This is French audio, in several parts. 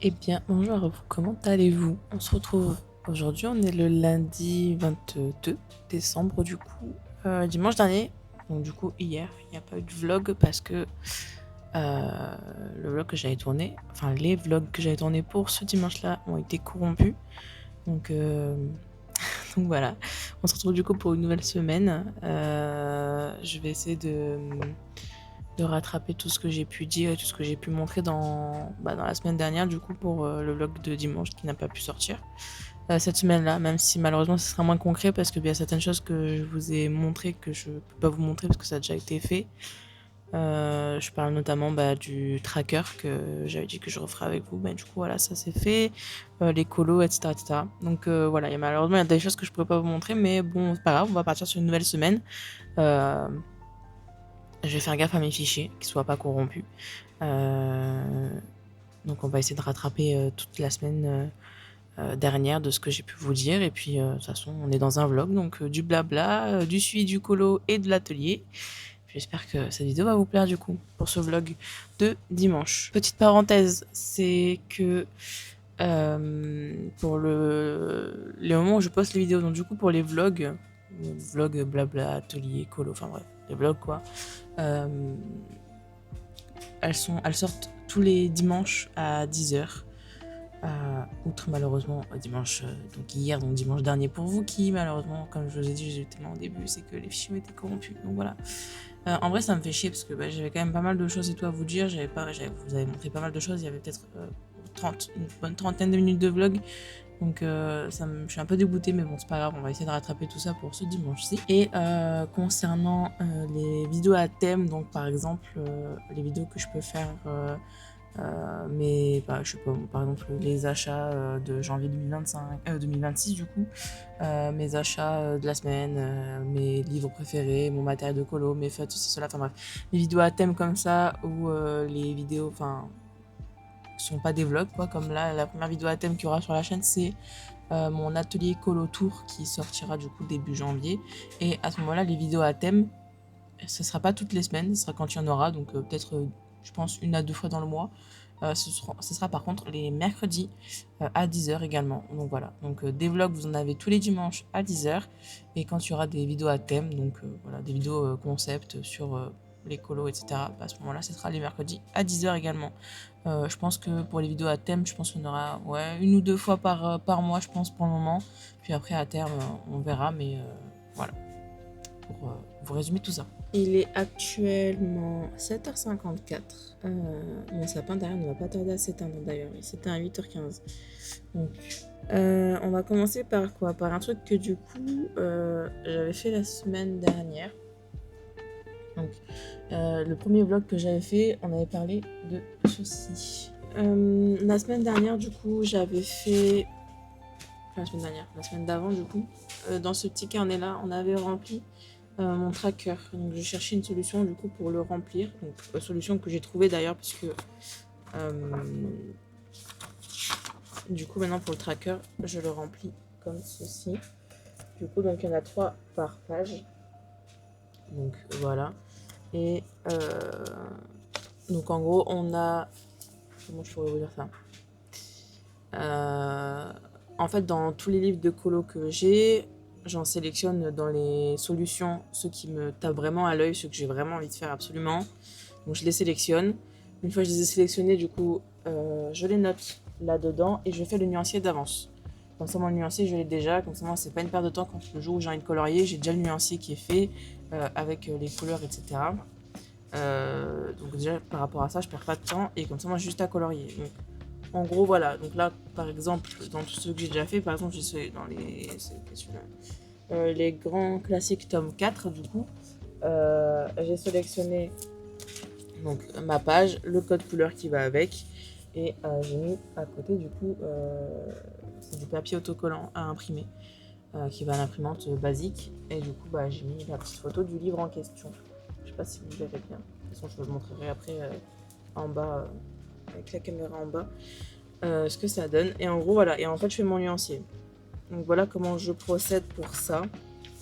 Eh bien, bonjour à vous, comment allez-vous? On se retrouve aujourd'hui, on est le lundi 22 décembre du coup, dimanche dernier, donc du coup hier, il n'y a pas eu de vlog parce que le vlog que j'avais tourné, enfin les vlogs que j'avais tournés pour ce dimanche-là ont été corrompus, donc, donc voilà, on se retrouve du coup pour une nouvelle semaine. Je vais essayer de rattraper tout ce que j'ai pu dire et tout ce que j'ai pu montrer dans la semaine dernière, du coup, pour le vlog de dimanche qui n'a pas pu sortir. Cette semaine-là, même si malheureusement ce sera moins concret parce qu'il y a certaines choses que je vous ai montrées que je peux pas vous montrer parce que ça a déjà été fait. Je parle notamment du tracker que j'avais dit que je referais avec vous. Du coup, voilà, ça c'est fait. Les colos, etc. etc. Donc voilà, malheureusement, il y a des choses que je pourrais pas vous montrer, mais bon, c'est pas grave, on va partir sur une nouvelle semaine. Euh, je vais faire gaffe à mes fichiers, qu'ils soient pas corrompus. Donc on va essayer de rattraper toute la semaine dernière de ce que j'ai pu vous dire. Et puis de toute façon, on est dans un vlog, donc du blabla, du suivi du colo et de l'atelier. J'espère que cette vidéo va vous plaire du coup pour ce vlog de dimanche. Petite parenthèse, c'est que pour les moments où je poste les vidéos, donc du coup pour les vlogs blabla, atelier, colo, enfin bref, les vlogs quoi, elles sortent tous les dimanches à 10h. Outre malheureusement dimanche, donc hier, donc dimanche dernier pour vous qui malheureusement, comme je vous ai dit, j'ai eu tellement au début, c'est que les fichiers ont été corrompus. Donc voilà. En vrai, ça me fait chier parce que j'avais quand même pas mal de choses et tout à vous dire. Vous avez montré pas mal de choses. Il y avait peut-être une bonne trentaine de minutes de vlog. Donc je suis un peu dégoûtée, mais bon, c'est pas grave, on va essayer de rattraper tout ça pour ce dimanche-ci. Et concernant les vidéos à thème, donc par exemple, les vidéos que je peux faire, mais je sais pas, par exemple, les achats de janvier 2026 du coup, mes achats de la semaine, mes livres préférés, mon matériel de colo, mes fêtes, ceci, cela, enfin bref, les vidéos à thème comme ça, ou les vidéos, enfin, sont pas des vlogs quoi, comme là la première vidéo à thème qu'il y aura sur la chaîne, c'est mon atelier colo tour qui sortira du coup début janvier. Et à ce moment là, les vidéos à thème, ce sera pas toutes les semaines, ce sera quand il y en aura, donc peut-être je pense une à deux fois dans le mois. Ce sera par contre les mercredis à 10h également. Donc voilà, donc des vlogs vous en avez tous les dimanches à 10h, et quand il y aura des vidéos à thème, donc voilà, des vidéos concept sur les colos, etc., à ce moment-là ce sera les mercredis à 10h également. Je pense que pour les vidéos à thème, je pense qu'on aura une ou deux fois par mois, je pense, pour le moment. Puis après, à terme, on verra, mais voilà, pour vous résumer tout ça. Il est actuellement 7h54. Mon sapin derrière ne va pas tarder à s'éteindre d'ailleurs. Il s'éteint à 8h15. Donc, on va commencer par quoi? Par un truc que du coup, j'avais fait la semaine dernière. Donc, le premier vlog que j'avais fait, on avait parlé de ceci. La semaine dernière, du coup, j'avais fait... Enfin, la semaine d'avant, du coup, dans ce petit carnet-là, on avait rempli mon tracker. Donc, je cherchais une solution, du coup, pour le remplir. Donc, solution que j'ai trouvée d'ailleurs, parce que... du coup, maintenant, pour le tracker, je le remplis comme ceci. Du coup, donc, il y en a 3 par page. Donc, voilà. Et donc en gros on a, comment je pourrais vous dire ça, en fait dans tous les livres de colo que j'en sélectionne dans les solutions ceux qui me tapent vraiment à l'œil, ceux que j'ai vraiment envie de faire absolument. Donc je les sélectionne. Une fois que je les ai sélectionnés, du coup je les note là-dedans et je fais le nuancier d'avance. Comme ça, mon nuancier, je l'ai déjà. Comme ça, moi, c'est pas une perte de temps quand le jour où j'ai envie de colorier, j'ai déjà le nuancier qui est fait avec les couleurs, etc. Donc déjà par rapport à ça, je perds pas de temps et comme ça moi j'ai juste à colorier. Donc en gros voilà, donc là par exemple dans tout ce que j'ai déjà fait, par exemple j'ai dans les grands classiques tome 4 du coup, j'ai sélectionné donc ma page, le code couleur qui va avec et j'ai mis à côté du coup c'est du papier autocollant à imprimer qui va à l'imprimante basique et du coup j'ai mis la petite photo du livre en question. Je sais pas si vous verrez bien. De toute façon, je vous le montrerai après en bas, avec la caméra en bas, ce que ça donne. Et en gros, voilà. Et en fait, je fais mon nuancier. Donc voilà comment je procède pour ça.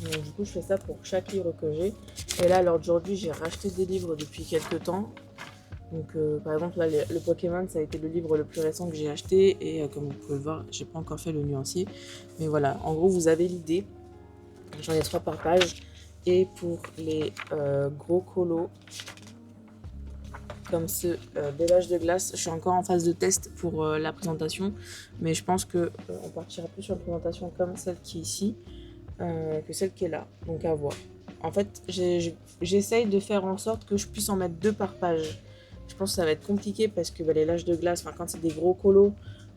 Donc, du coup, je fais ça pour chaque livre que j'ai. Et là, alors d'aujourd'hui, j'ai racheté des livres depuis quelques temps. Donc par exemple là le Pokémon ça a été le livre le plus récent que j'ai acheté et comme vous pouvez le voir j'ai pas encore fait le nuancier. Mais voilà, en gros vous avez l'idée. J'en ai 3 par page. Et pour les gros colos comme ce délage de glace, je suis encore en phase de test pour la présentation. Mais je pense qu'on partira plus sur une présentation comme celle qui est ici que celle qui est là. Donc à voir. En fait, j'essaye de faire en sorte que je puisse en mettre 2 par page. Je pense que ça va être compliqué parce que les lâches de glace, quand c'est des gros colos,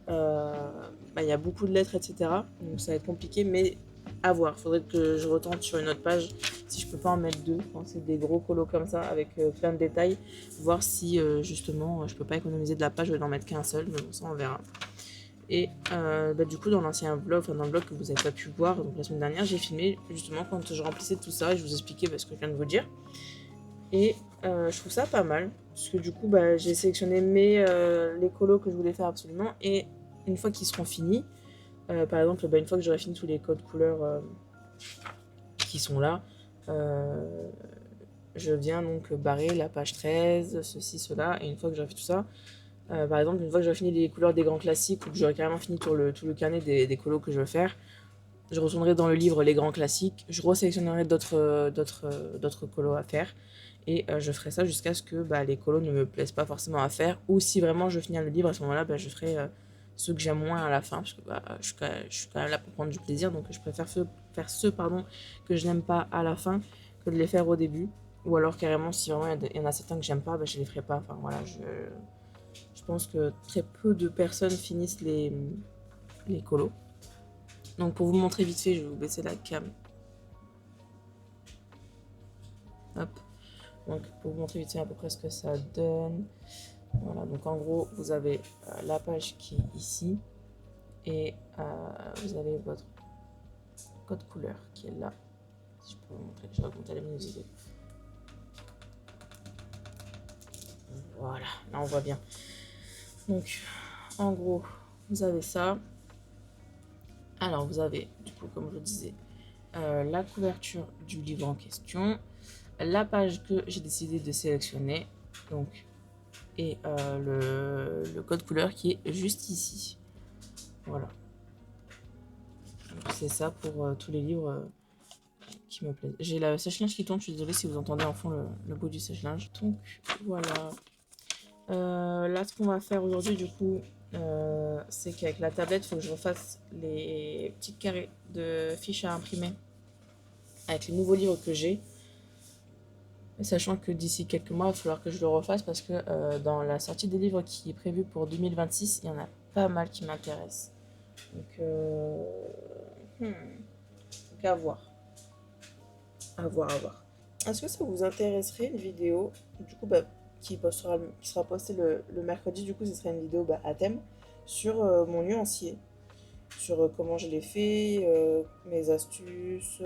il y a beaucoup de lettres, etc. Donc ça va être compliqué, mais à voir. Il faudrait que je retente sur une autre page si je peux pas en mettre 2 quand c'est des gros colos comme ça avec plein de détails. Voir si justement je peux pas économiser de la page, je vais en mettre qu'un seul, mais bon, ça on verra. Et du coup, dans l'ancien vlog, dans le vlog que vous n'avez pas pu voir, donc la semaine dernière, j'ai filmé justement quand je remplissais tout ça et je vous expliquais ce que je viens de vous dire. Et je trouve ça pas mal, parce que du coup, j'ai sélectionné les colos que je voulais faire absolument. Et une fois qu'ils seront finis, par exemple, une fois que j'aurai fini tous les codes couleurs qui sont là, je viens donc barrer la page 13, ceci, cela. Et une fois que j'aurai fait tout ça, par exemple, une fois que j'aurai fini les couleurs des grands classiques ou que j'aurai carrément fini tout le carnet des colos que je veux faire, je retournerai dans le livre les grands classiques, je resélectionnerai d'autres colos à faire et je ferai ça jusqu'à ce que les colos ne me plaisent pas forcément à faire, ou si vraiment je finis le livre, à ce moment-là, je ferai ceux que j'aime moins à la fin, parce que je suis quand même là pour prendre du plaisir, donc je préfère faire ceux que je n'aime pas à la fin que de les faire au début, ou alors carrément si vraiment il y en a certains que j'aime pas, je les ferai pas, enfin voilà, je pense que très peu de personnes finissent les colos. Donc pour vous montrer vite fait, je vais vous baisser la cam. Hop. Donc pour vous montrer vite fait à peu près ce que ça donne. Voilà, donc en gros, vous avez la page qui est ici. Et vous avez votre code couleur qui est là. Si je peux vous montrer, je vais raconter la luminosité. Voilà, là on voit bien. Donc en gros, vous avez ça. Alors vous avez, du coup, comme je le disais, la couverture du livre en question, la page que j'ai décidé de sélectionner, donc, et le code couleur qui est juste ici. Voilà. C'est ça pour tous les livres qui me plaisent. J'ai la sèche-linge qui tourne, je suis désolée si vous entendez en fond le bruit du sèche-linge. Donc voilà. Là, ce qu'on va faire aujourd'hui, du coup, c'est qu'avec la tablette, il faut que je refasse les petits carrés de fiches à imprimer avec les nouveaux livres que j'ai. Sachant que d'ici quelques mois, il va falloir que je le refasse parce que dans la sortie des livres qui est prévue pour 2026, il y en a pas mal qui m'intéressent. Donc, à voir. À voir, à voir. Est-ce que ça vous intéresserait une vidéo, du coup, qui sera postée le mercredi, du coup, ce serait une vidéo à thème sur mon nuancier, sur comment je l'ai fait, mes astuces,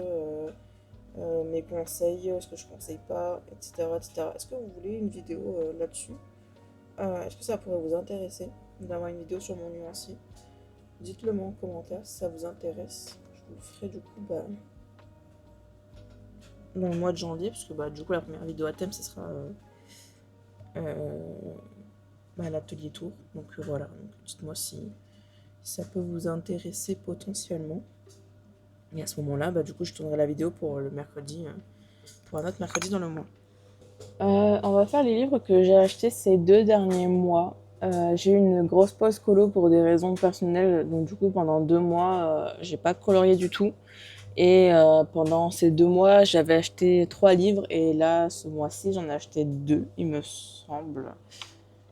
mes conseils, ce que je conseille pas, etc. etc. Est-ce que vous voulez une vidéo là-dessus? Est-ce que ça pourrait vous intéresser d'avoir une vidéo sur mon nuancier? Dites-le moi en commentaire si ça vous intéresse. Je vous le ferai du coup dans le mois de janvier, parce que du coup la première vidéo à thème ce sera l'atelier tour. Donc voilà, donc, dites-moi si ça peut vous intéresser potentiellement. Et à ce moment-là, du coup je tournerai la vidéo pour le mercredi, pour un autre mercredi dans le mois. On va faire les livres que j'ai achetés ces 2 derniers mois. J'ai eu une grosse pause colo pour des raisons personnelles, donc du coup pendant 2 mois j'ai pas colorié du tout. Et pendant ces 2 mois, j'avais acheté 3 livres et là, ce mois-ci, j'en ai acheté 2, il me semble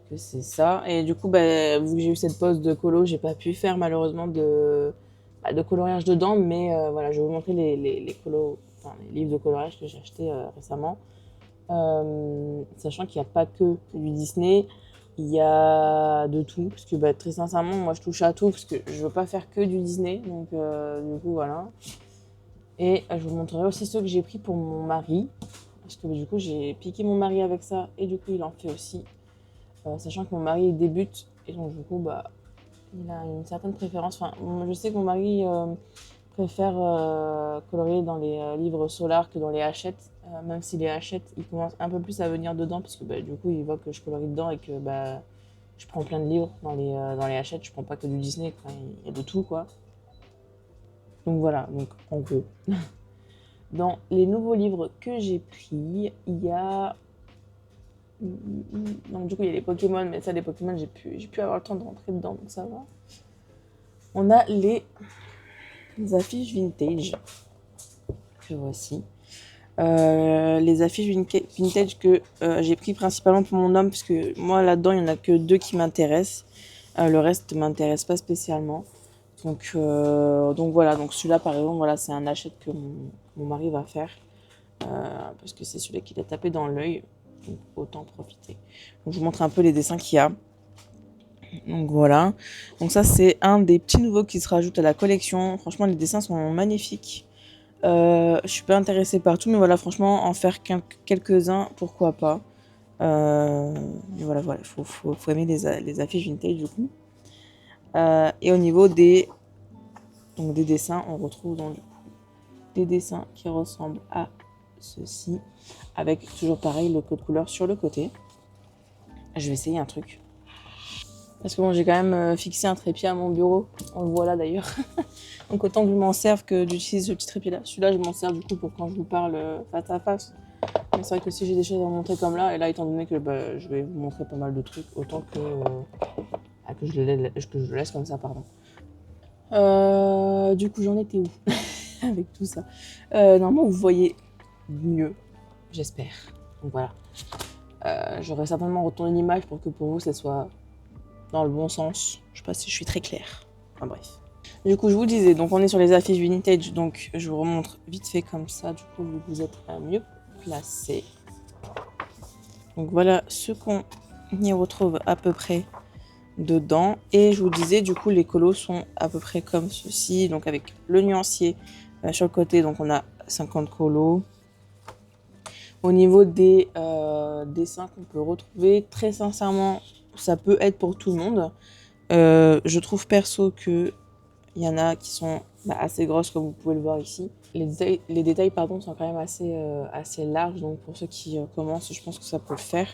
que c'est ça. Et du coup, vu que j'ai eu cette pause de colo, j'ai pas pu faire malheureusement de coloriage dedans, mais voilà, je vais vous montrer les livres de coloriage que j'ai achetés récemment. Sachant qu'il n'y a pas que du Disney, il y a de tout, parce que très sincèrement, moi je touche à tout, parce que je veux pas faire que du Disney, donc du coup voilà. Et je vous montrerai aussi ceux que j'ai pris pour mon mari. Parce que du coup, j'ai piqué mon mari avec ça. Et du coup, il en fait aussi. Sachant que mon mari débute. Et donc, du coup, il a une certaine préférence. Enfin, je sais que mon mari, préfère colorier dans les livres Solar que dans les Hachette. Même si les Hachette, ils commencent un peu plus à venir dedans, parce que du coup, ils voient que je colorie dedans et que je prends plein de livres dans les Hachette. Je prends pas que du Disney, il y a de tout, quoi. Donc voilà, donc en gros. Dans les nouveaux livres que j'ai pris, il y a... Donc du coup, il y a les Pokémon, mais ça, les Pokémon, j'ai pu avoir le temps de rentrer dedans, donc ça va. On a les affiches vintage, que voici. Les affiches vintage que j'ai pris principalement pour mon homme, parce que moi, là-dedans, il n'y en a que 2 qui m'intéressent. Le reste ne m'intéresse pas spécialement. Donc voilà, donc celui-là, par exemple, voilà, c'est un achat que mon mari va faire. Parce que c'est celui-là qui l'a tapé dans l'œil. Donc autant profiter. Donc je vous montre un peu les dessins qu'il y a. Donc voilà. Donc ça, c'est un des petits nouveaux qui se rajoute à la collection. Franchement, les dessins sont magnifiques. Je suis pas intéressée par tout, mais voilà, franchement, en faire quelques-uns, pourquoi pas. Mais voilà, faut aimer les affiches vintage du coup. Et au niveau des dessins, on retrouve donc des dessins qui ressemblent à ceci, avec toujours pareil le code couleur sur le côté. Je vais essayer un truc. Parce que bon, j'ai quand même fixé un trépied à mon bureau. On le voit là d'ailleurs. Donc autant que je m'en serve que d'utiliser ce petit trépied là. Celui-là, je m'en sers du coup pour quand je vous parle face à face. Mais c'est vrai que si j'ai des choses à vous montrer comme là, et là étant donné que je vais vous montrer pas mal de trucs, autant que je le laisse comme ça, pardon. Du coup, j'en étais où avec tout ça? Normalement, vous voyez mieux, j'espère. Donc voilà. J'aurais certainement retourné l'image pour que pour vous, ça soit dans le bon sens. Je sais pas si je suis très claire. Enfin bref. Du coup, je vous disais, donc on est sur les affiches vintage, donc je vous remontre vite fait comme ça, du coup, vous êtes mieux placé. Donc voilà ce qu'on y retrouve à peu près dedans. Et je vous disais, du coup, les colos sont à peu près comme ceci, donc avec le nuancier sur le côté, donc on a 50 colos. Au niveau des dessins qu'on peut retrouver, très sincèrement, ça peut être pour tout le monde. Je trouve perso que il y en a qui sont assez grosses, comme vous pouvez le voir ici. Les détails sont quand même assez larges, donc pour ceux qui commencent, je pense que ça peut le faire.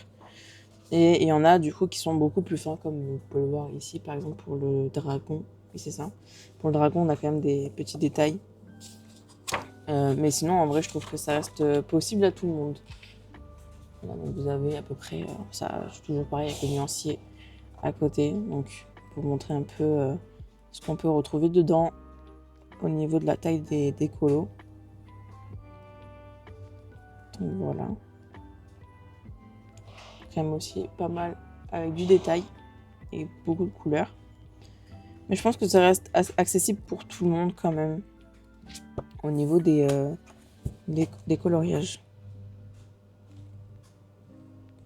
Et il y en a du coup qui sont beaucoup plus fins, comme vous pouvez le voir ici, par exemple pour le dragon. Oui, c'est ça. Pour le dragon, on a quand même des petits détails. Mais sinon, en vrai, je trouve que ça reste possible à tout le monde. Voilà, donc vous avez à peu près ça, toujours pareil avec le nuancier à côté. Donc, pour vous montrer un peu ce qu'on peut retrouver dedans au niveau de la taille des colos. Donc voilà. Quand même aussi pas mal avec du détail et beaucoup de couleurs. Mais je pense que ça reste accessible pour tout le monde quand même au niveau des coloriages.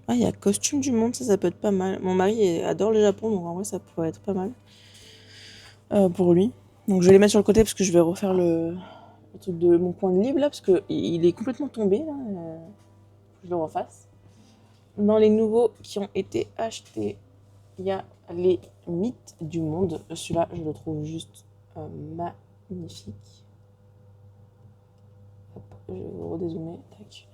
Ah, il y a costume du monde, ça peut être pas mal. Mon mari adore le Japon, donc en vrai ça pourrait être pas mal pour lui. Donc je vais les mettre sur le côté parce que je vais refaire le truc de mon coin de livre là, parce qu'il est complètement tombé là. Je le refasse. Dans les nouveaux qui ont été achetés, il y a les mythes du monde. Celui-là, je le trouve juste magnifique. Hop, je vais vous redézoomer. Tac.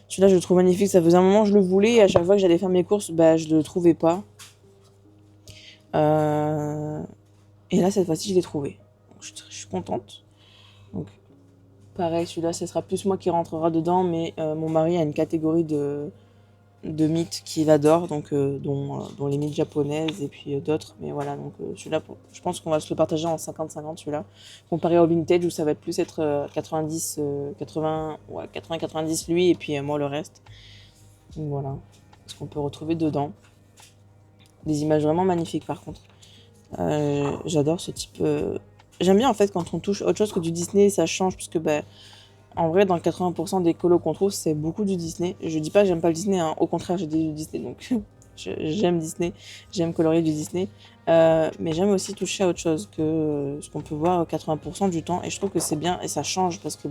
Celui-là, je le trouve magnifique. Ça faisait un moment que je le voulais et à chaque fois que j'allais faire mes courses, je le trouvais pas. Et là, cette fois-ci, je l'ai trouvé. Donc, je suis contente. Donc, pareil, celui-là, ce sera plus moi qui rentrera dedans, mais mon mari a une catégorie de mythes qu'il adore, donc dont les mythes japonaises et puis d'autres. Mais voilà, donc celui-là, je pense qu'on va se le partager en 50-50 celui-là, comparé au vintage où ça va plus être 80-90 lui et puis moi le reste. Donc voilà, ce qu'on peut retrouver dedans. Des images vraiment magnifiques par contre. J'adore ce type. J'aime bien en fait quand on touche autre chose que du Disney, ça change parce que en vrai, dans 80% des colos qu'on trouve, c'est beaucoup du Disney. Je dis pas que j'aime pas le Disney, hein. Au contraire, j'ai du Disney, donc j'aime Disney, j'aime colorier du Disney. Mais j'aime aussi toucher à autre chose que ce qu'on peut voir 80% du temps. Et je trouve que c'est bien et ça change parce que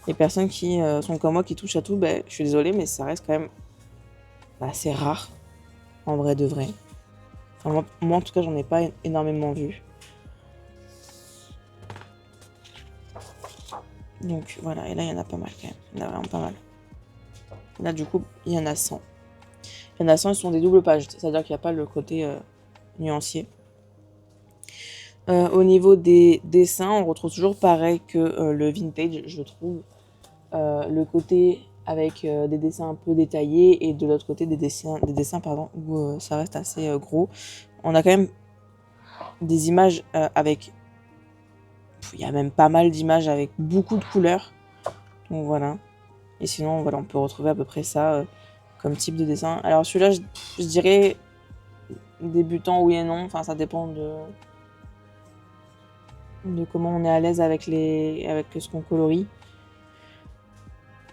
les personnes qui sont comme moi, qui touchent à tout, je suis désolée, mais ça reste quand même assez rare, en vrai de vrai. Enfin, moi, en tout cas, j'en ai pas énormément vu. Donc voilà, et là il y en a pas mal quand même, il y en a vraiment pas mal. Là du coup il y en a 100. Il y en a 100, ils sont des doubles pages, c'est-à-dire qu'il n'y a pas le côté nuancier. Au niveau des dessins, on retrouve toujours pareil que le vintage, je trouve. Le côté avec des dessins un peu détaillés et de l'autre côté des dessins où ça reste assez gros. On a quand même des images avec... Il y a même pas mal d'images avec beaucoup de couleurs. Donc voilà. Et sinon, voilà, on peut retrouver à peu près ça comme type de dessin. Alors celui-là, je dirais débutant oui et non. Enfin, ça dépend de comment on est à l'aise avec ce qu'on colorie.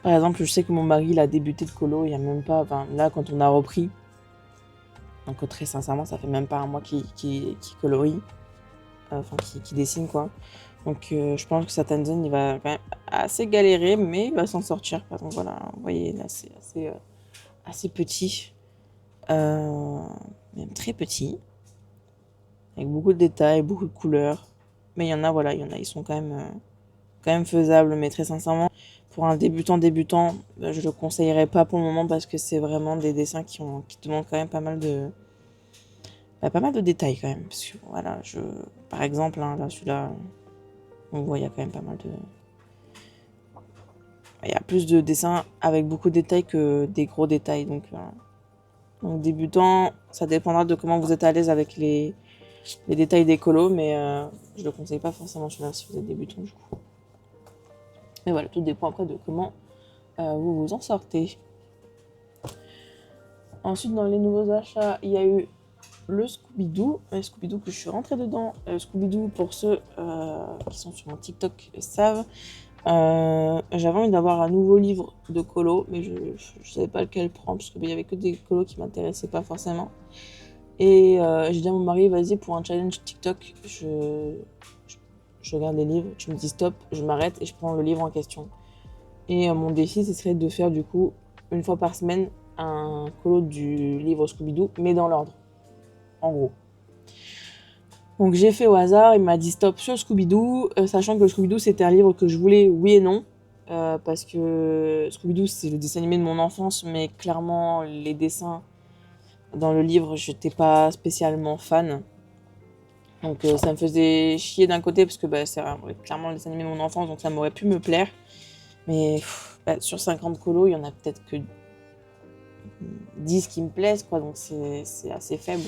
Par exemple, je sais que mon mari, il a débuté de colo, il y a même pas... Enfin, là, quand on a repris, donc très sincèrement, ça fait même pas un mois qu'il colorie. Enfin, qui dessine, quoi. Donc, je pense que certaines zones, il va quand même assez galérer, mais il va s'en sortir. Donc voilà, vous voyez, là, c'est assez petit. Même très petit. Avec beaucoup de détails, beaucoup de couleurs. Mais il y en a, voilà, ils sont quand même faisables. Mais très sincèrement, pour un débutant, je le conseillerais pas pour le moment parce que c'est vraiment des dessins qui demandent quand même pas mal de détails quand même. Parce que voilà, par exemple, hein, là, celui-là, on voit, il y a quand même pas mal de... Il y a plus de dessins avec beaucoup de détails que des gros détails. Donc débutant, ça dépendra de comment vous êtes à l'aise avec les détails des colos, mais je le conseille pas forcément celui-là si vous êtes débutant du coup. Mais voilà, tout dépend après de comment vous vous en sortez. Ensuite, dans les nouveaux achats, il y a eu le Scooby-Doo. Scooby-Doo que je suis rentrée dedans. Scooby-Doo, pour ceux qui sont sur mon TikTok savent, j'avais envie d'avoir un nouveau livre de colo, mais je savais pas lequel prendre, parce qu'il y avait que des colos qui m'intéressaient pas forcément. Et j'ai dit à mon mari, vas-y, pour un challenge TikTok, je regarde les livres, tu me dis stop, je m'arrête et je prends le livre en question. Et mon défi, ce serait de faire du coup, une fois par semaine, un colo du livre Scooby-Doo, mais dans l'ordre, en gros. Donc j'ai fait au hasard, il m'a dit stop sur Scooby-Doo, sachant que Scooby-Doo c'était un livre que je voulais, oui et non, parce que Scooby-Doo c'est le dessin animé de mon enfance, mais clairement les dessins dans le livre, j'étais pas spécialement fan. Donc ça me faisait chier d'un côté parce que c'est clairement le dessin animé de mon enfance, donc ça m'aurait pu me plaire. Mais sur 50 colos, il y en a peut-être que 10 qui me plaisent, quoi, donc c'est assez faible.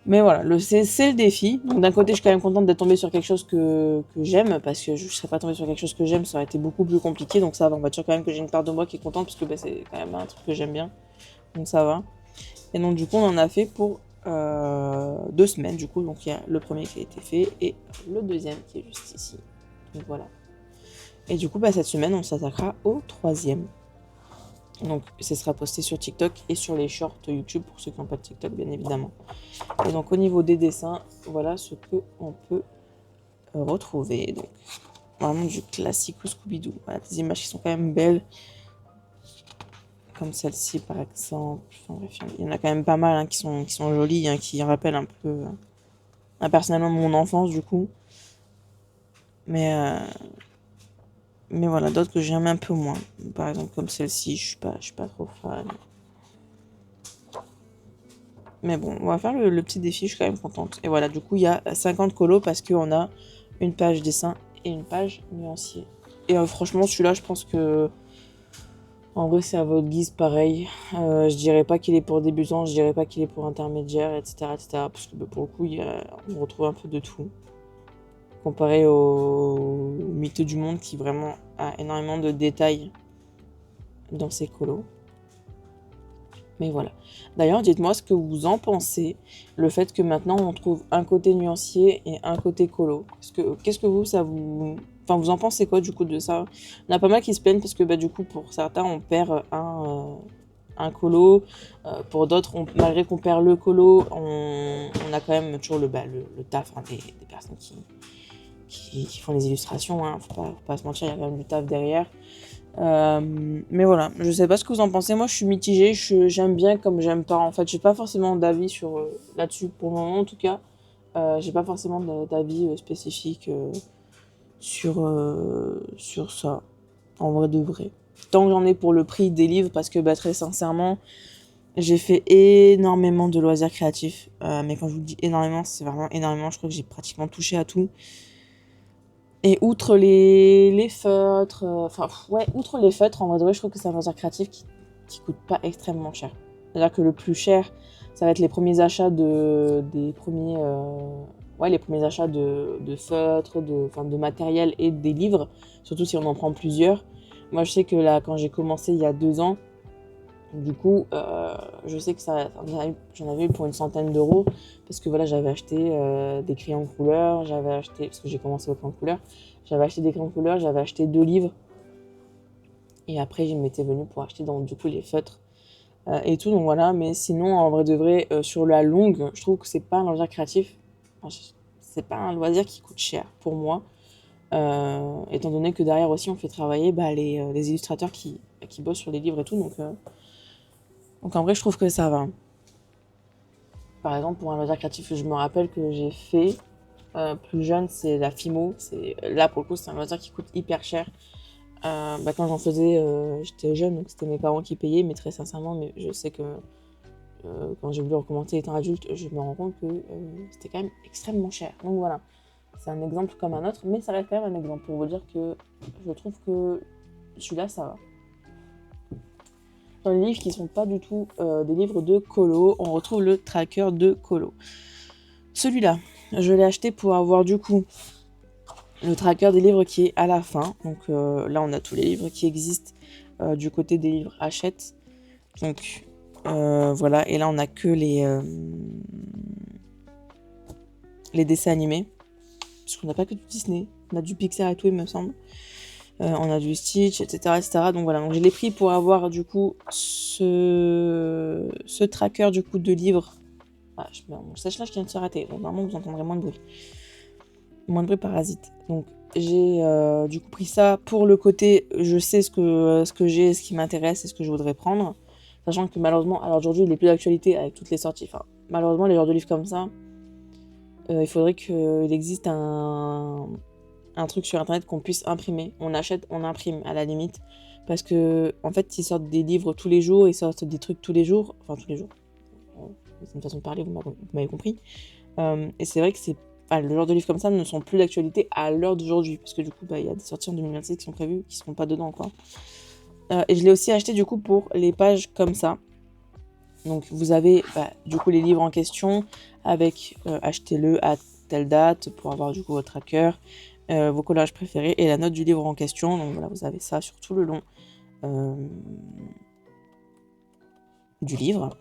Mais voilà, c'est le défi. Donc d'un côté, je suis quand même contente d'être tombée sur quelque chose que j'aime, parce que je ne serais pas tombée sur quelque chose que j'aime, ça aurait été beaucoup plus compliqué. Donc ça va, on va dire quand même que j'ai une part de moi qui est contente, parce que c'est quand même un truc que j'aime bien. Donc ça va. Et donc du coup, on en a fait pour 2 semaines, du coup. Donc il y a le premier qui a été fait, et le deuxième qui est juste ici. Donc voilà. Et du coup, cette semaine, on s'attaquera au troisième. Donc, ce sera posté sur TikTok et sur les shorts YouTube pour ceux qui n'ont pas de TikTok, bien évidemment. Et donc, au niveau des dessins, voilà ce qu'on peut retrouver. Donc, vraiment du classique Scooby-Doo. Voilà, des images qui sont quand même belles. Comme celle-ci, par exemple. Enfin, bref, il y en a quand même pas mal qui sont jolies, qui rappellent un peu, personnellement, mon enfance, du coup. Mais voilà, d'autres que j'aime un peu moins. Par exemple, comme celle-ci, je suis pas trop fan. Mais bon, on va faire le petit défi, je suis quand même contente. Et voilà, du coup, il y a 50 colos parce qu'on a une page dessin et une page nuancier. Et franchement, celui-là, je pense que... En vrai, c'est à votre guise, pareil. Je dirais pas qu'il est pour débutants, je dirais pas qu'il est pour intermédiaire, etc. Parce que pour le coup, on retrouve un peu de tout. Comparé au Mythe du Monde qui vraiment a énormément de détails dans ses colos. Mais voilà. D'ailleurs, dites-moi ce que vous en pensez, le fait que maintenant on trouve un côté nuancier et un côté colo. Qu'est-ce que vous en pensez quoi du coup de ça? On a pas mal qui se plaignent parce que du coup pour certains on perd un colo, pour d'autres malgré qu'on perd le colo, on a quand même toujours le taf des personnes qui font les illustrations, hein. Faut pas se mentir, il y a quand même du taf derrière. Mais voilà, je sais pas ce que vous en pensez. Moi, je suis mitigée. J'aime bien comme j'aime pas. En fait, j'ai pas forcément d'avis là-dessus pour le moment, en tout cas. J'ai pas forcément d'avis spécifique sur ça, en vrai de vrai. Tant que j'en ai pour le prix des livres, parce que très sincèrement, j'ai fait énormément de loisirs créatifs. Mais quand je vous dis énormément, c'est vraiment énormément. Je crois que j'ai pratiquement touché à tout. Et outre les feutres, outre les feutres, en vrai de vrai, je trouve que c'est un loisir créatif qui coûte pas extrêmement cher. C'est-à-dire que le plus cher, ça va être les premiers achats les premiers achats de feutres, de matériel et des livres, surtout si on en prend plusieurs. Moi, je sais que là, quand j'ai commencé il y a 2 ans, du coup, je sais que j'en avais eu pour une centaine d'euros, parce que voilà, j'avais acheté des crayons de couleur, parce que j'ai commencé au crayon de couleur, j'avais acheté des crayons de couleur, j'avais acheté 2 livres, et après, je m'étais venue pour acheter donc du coup les feutres et tout, donc voilà. Mais sinon, en vrai de vrai, sur la longue, je trouve que c'est pas un loisir créatif, c'est pas un loisir qui coûte cher pour moi, étant donné que derrière aussi, on fait travailler les illustrateurs qui bossent sur les livres et tout, donc en vrai, je trouve que ça va. Par exemple, pour un loisir créatif que je me rappelle que j'ai fait plus jeune, c'est la Fimo. Là, pour le coup, c'est un loisir qui coûte hyper cher. Quand j'en faisais, j'étais jeune, donc c'était mes parents qui payaient, mais très sincèrement, mais je sais que quand j'ai voulu recommencer étant adulte, je me rends compte que c'était quand même extrêmement cher. Donc voilà, c'est un exemple comme un autre, mais ça reste quand même un exemple pour vous dire que je trouve que celui-là, ça va. Dans les livres qui sont pas du tout des livres de colo, on retrouve le tracker de colo. Celui-là, je l'ai acheté pour avoir du coup le tracker des livres qui est à la fin. Donc là, on a tous les livres qui existent du côté des livres Hachette. Donc voilà, et là, on a que les dessins animés. Parce qu'on n'a pas que du Disney, on a du Pixar et tout, il me semble. On a du Stitch, etc., etc. Donc voilà, donc je l'ai pris pour avoir du coup ce tracker du coup de livres. Mon sèche-linge qui vient de se rater, donc normalement vous entendrez moins de bruit. Moins de bruit parasite. Donc j'ai du coup pris ça pour le côté je sais ce que j'ai, ce qui m'intéresse et ce que je voudrais prendre. Sachant que malheureusement, alors aujourd'hui il n'est plus d'actualité avec toutes les sorties. Enfin, malheureusement les genres de livres comme ça, il faudrait qu'il existe un truc sur internet qu'on puisse imprimer. On achète, on imprime à la limite. Parce que en fait ils sortent des livres tous les jours, ils sortent des trucs tous les jours. Enfin tous les jours. C'est une façon de parler, vous m'avez compris. Et c'est vrai que le genre de livres comme ça ne sont plus d'actualité à l'heure d'aujourd'hui, parce que du coup, il y a des sorties en 2026 qui sont prévues, qui seront pas dedans, quoi. Et je l'ai aussi acheté du coup pour les pages comme ça. Donc vous avez du coup les livres en question avec achetez-le à telle date pour avoir du coup votre tracker, vos collages préférés et la note du livre en question. Donc voilà, vous avez ça sur tout le long du livre.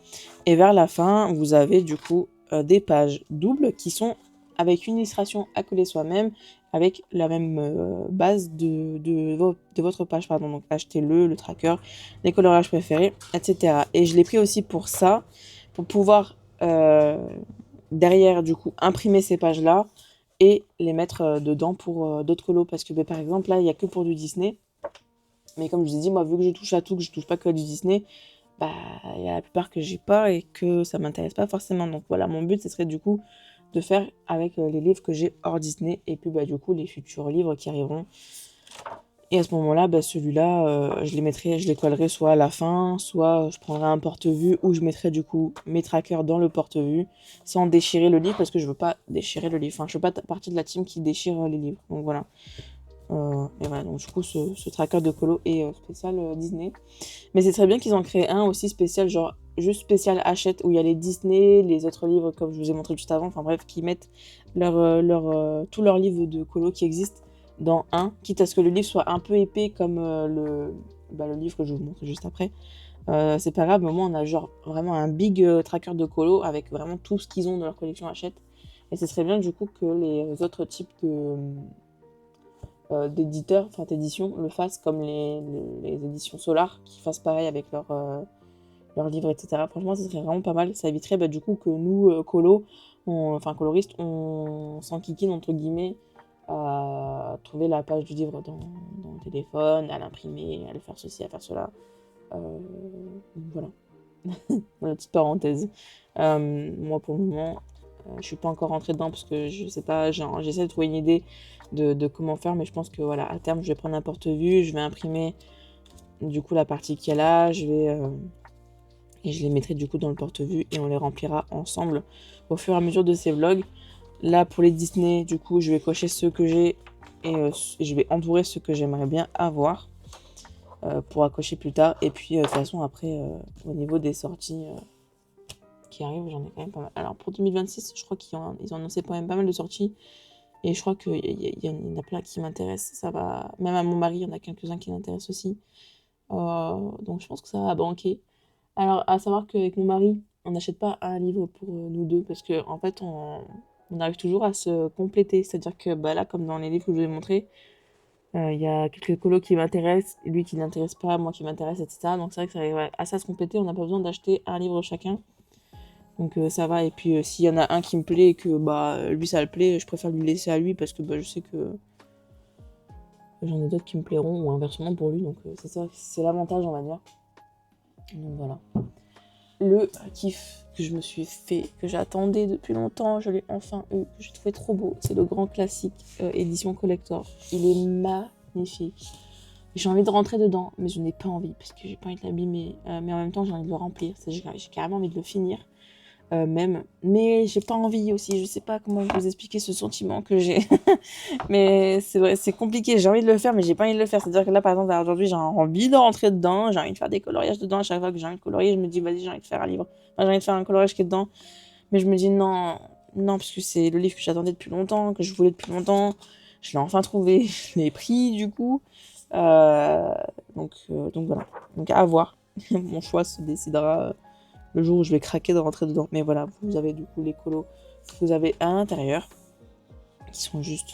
Et vers la fin, vous avez du coup des pages doubles qui sont avec une illustration à coller soi-même, avec la même base de votre page. Pardon. Donc achetez-le, le tracker, les colorages préférés, etc. Et je l'ai pris aussi pour ça, pour pouvoir derrière du coup imprimer ces pages-là et les mettre dedans pour d'autres colos. Parce que par exemple là, il n'y a que pour du Disney. Mais comme je vous ai dit, moi vu que je touche à tout, que je touche pas que à du Disney, il y a la plupart que j'ai pas et que ça m'intéresse pas forcément. Donc voilà, mon but, ce serait du coup de faire avec les livres que j'ai hors Disney et puis du coup les futurs livres qui arriveront. Et à ce moment-là, celui-là, je les collerai soit à la fin, soit je prendrai un porte-vue où je mettrai du coup mes trackers dans le porte-vue sans déchirer le livre parce que je veux pas déchirer le livre. Enfin, je veux pas partie de la team qui déchire les livres. Donc voilà. Et voilà, donc du coup, ce tracker de colo est spécial Disney. Mais c'est très bien qu'ils en créent un aussi spécial, genre juste spécial Hachette, où il y a les Disney, les autres livres, comme je vous ai montré juste avant, enfin bref, qui mettent tous leurs livres de colo qui existent dans un, quitte à ce que le livre soit un peu épais comme le livre que je vous montre juste après. C'est pas grave, mais au moins on a genre vraiment un big tracker de colo avec vraiment tout ce qu'ils ont dans leur collection Hachette. Et ce serait bien du coup que les autres types d'éditeurs, enfin d'éditions, le fassent comme les éditions Solar, qui fassent pareil avec leurs livres, etc. Franchement, ce serait vraiment pas mal. Ça éviterait du coup que nous, coloristes, on s'enquiquine entre guillemets à trouver la page du livre dans le téléphone, à l'imprimer, à le faire ceci, à faire cela. Voilà. Voilà, petite parenthèse. Moi, pour le moment, Je suis pas encore rentrée dedans parce que je sais pas, j'essaie de trouver une idée de comment faire, mais je pense que voilà, à terme, je vais prendre un porte-vue, je vais imprimer du coup la partie qu'il y a là, et je les mettrai du coup dans le porte-vue et on les remplira ensemble au fur et à mesure de ces vlogs. Là, pour les Disney, du coup, je vais cocher ceux que j'ai et je vais entourer ceux que j'aimerais bien avoir pour cocher plus tard. Et puis, de toute façon, après, au niveau des sorties qui arrivent, j'en ai quand même pas mal. Alors, pour 2026, je crois qu'ils ont annoncé quand même pas mal de sorties. Et je crois qu'il y en a plein qui m'intéressent. Ça va... Même à mon mari, il y en a quelques-uns qui l'intéressent aussi. Donc, je pense que ça va banquer. Alors, à savoir qu'avec mon mari, on n'achète pas un livre pour nous deux parce que en fait, on arrive toujours à se compléter. C'est-à-dire que bah, là, comme dans les livres que je vous ai montrés, il y a quelques colos qui m'intéressent, lui qui n'intéresse pas, moi qui m'intéresse, etc. Donc c'est vrai que ça arrive assez à se compléter. On n'a pas besoin d'acheter un livre chacun. Donc ça va. Et puis s'il y en a un qui me plaît et que bah, lui ça le plaît, je préfère lui laisser à lui parce que bah, je sais que j'en ai d'autres qui me plairont ou inversement pour lui. Donc c'est ça, c'est l'avantage, on va dire. Donc voilà. Le kiff que je me suis fait, que j'attendais depuis longtemps, je l'ai enfin eu, que j'ai trouvé trop beau. C'est le grand classique édition collector. Il est magnifique. J'ai envie de rentrer dedans, mais je n'ai pas envie parce que j'ai pas envie de l'abîmer. Mais en même temps, j'ai envie de le remplir. J'ai carrément envie de le finir. Même. Mais j'ai pas envie aussi. Je sais pas comment vous expliquer ce sentiment que j'ai. Mais c'est vrai, c'est compliqué. J'ai envie de le faire, mais j'ai pas envie de le faire. C'est-à-dire que là, par exemple, aujourd'hui, j'ai envie de rentrer dedans. J'ai envie de faire des coloriages dedans. À chaque fois que j'ai envie de colorier, je me dis, vas-y, j'ai envie de faire un livre. Enfin, j'ai envie de faire un coloriage qui est dedans. Mais je me dis, non, non, parce que c'est le livre que j'attendais depuis longtemps, que je voulais depuis longtemps. Je l'ai enfin trouvé. Je l'ai pris, du coup. Euh, donc voilà. Donc à voir. Mon choix se décidera le jour où je vais craquer de rentrer dedans. Mais voilà, vous avez du coup les colos que vous avez à l'intérieur qui sont juste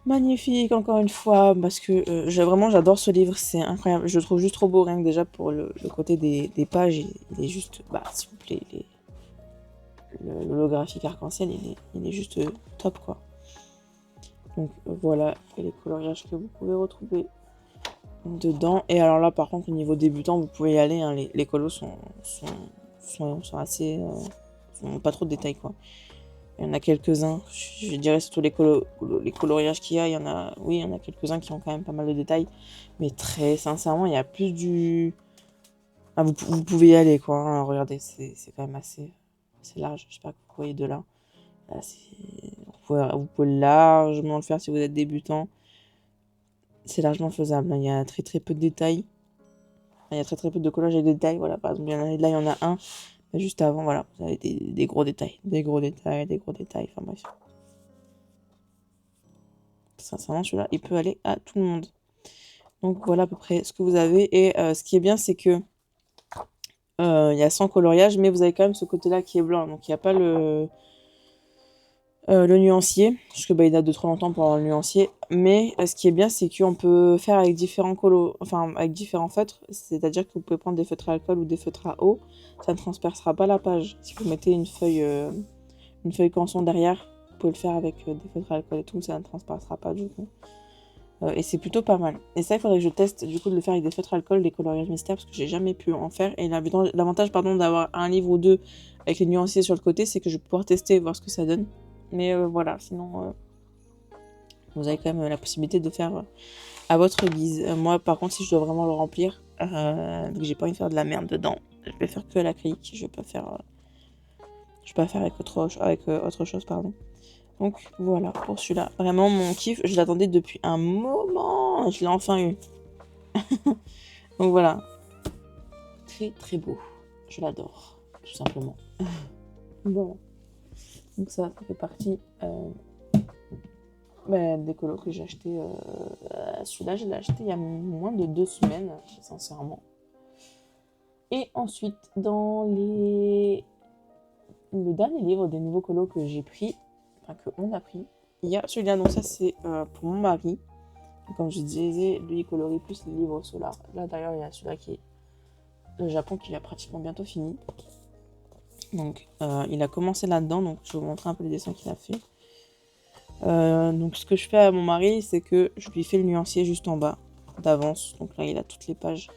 magnifiques encore une fois parce que j'adore ce livre, c'est incroyable. Je le trouve juste trop beau rien que déjà pour le côté des pages. Il est juste, bah s'il vous plaît, l'holographique arc-en-ciel il est juste top quoi. Donc voilà, et les coloriages que vous pouvez retrouver dedans. Et alors là par contre au niveau débutant vous pouvez y aller, hein, les colos sont assez sont pas trop de détails quoi. Il y en a quelques-uns, je dirais surtout les coloriages qu'il y a, il y en a quelques-uns qui ont quand même pas mal de détails, mais très sincèrement il y a plus du... Ah, vous pouvez y aller quoi, hein, regardez, c'est quand même assez large, je sais pas que vous voyez de là. Là vous pouvez largement le faire si vous êtes débutant. C'est largement faisable, hein. Il y a très très peu de détails. Il y a très très peu de collages et de détails. Voilà, par exemple, là, il y en a un. Juste avant, voilà, vous avez des gros détails. Des gros détails, des gros détails. Enfin bref. Sincèrement, celui-là, il peut aller à tout le monde. Donc voilà à peu près ce que vous avez. Et ce qui est bien, c'est que il y a 100 coloriages, mais vous avez quand même ce côté-là qui est blanc. Donc il n'y a pas le nuancier, parce que bah, il date de trop longtemps pour avoir le nuancier. Mais ce qui est bien, c'est qu'on peut faire avec différents colos, enfin avec différents feutres. C'est-à-dire que vous pouvez prendre des feutres à alcool ou des feutres à eau. Ça ne transpercera pas la page. Si vous mettez une feuille canson derrière, vous pouvez le faire avec des feutres à alcool et tout, ça ne transpercera pas du coup. Et c'est plutôt pas mal. Et ça, il faudrait que je teste du coup de le faire avec des feutres à alcool, des coloriages mystères, parce que j'ai jamais pu en faire. Et l'avantage d'avoir un livre ou deux avec les nuanciers sur le côté, c'est que je vais pouvoir tester, voir ce que ça donne. Mais voilà, sinon, vous avez quand même la possibilité de faire à votre guise. Moi, par contre, si je dois vraiment le remplir, vu que j'ai pas envie de faire de la merde dedans, je vais faire que à l'acrylique. Je vais pas faire avec autre chose, pardon. Donc voilà pour celui-là. Vraiment, mon kiff, je l'attendais depuis un moment. Je l'ai enfin eu. Donc voilà. Très très beau. Je l'adore, tout simplement. Bon. Donc ça fait partie des colos que j'ai acheté. Celui-là, je l'ai acheté il y a moins de 2 semaines, sincèrement. Et ensuite, dans le dernier livre des nouveaux colos que j'ai pris, enfin qu'on a pris, il y a celui-là. Donc ça, c'est pour mon mari. Comme je disais, lui, il colorie plus les livres Solar. Là, d'ailleurs, il y a celui-là qui est le Japon, qui a pratiquement bientôt fini. Donc, il a commencé là-dedans. Donc, je vais vous montrer un peu les dessins qu'il a fait. Donc, ce que je fais à mon mari, c'est que je lui fais le nuancier juste en bas, d'avance. Donc là, il a toutes les pages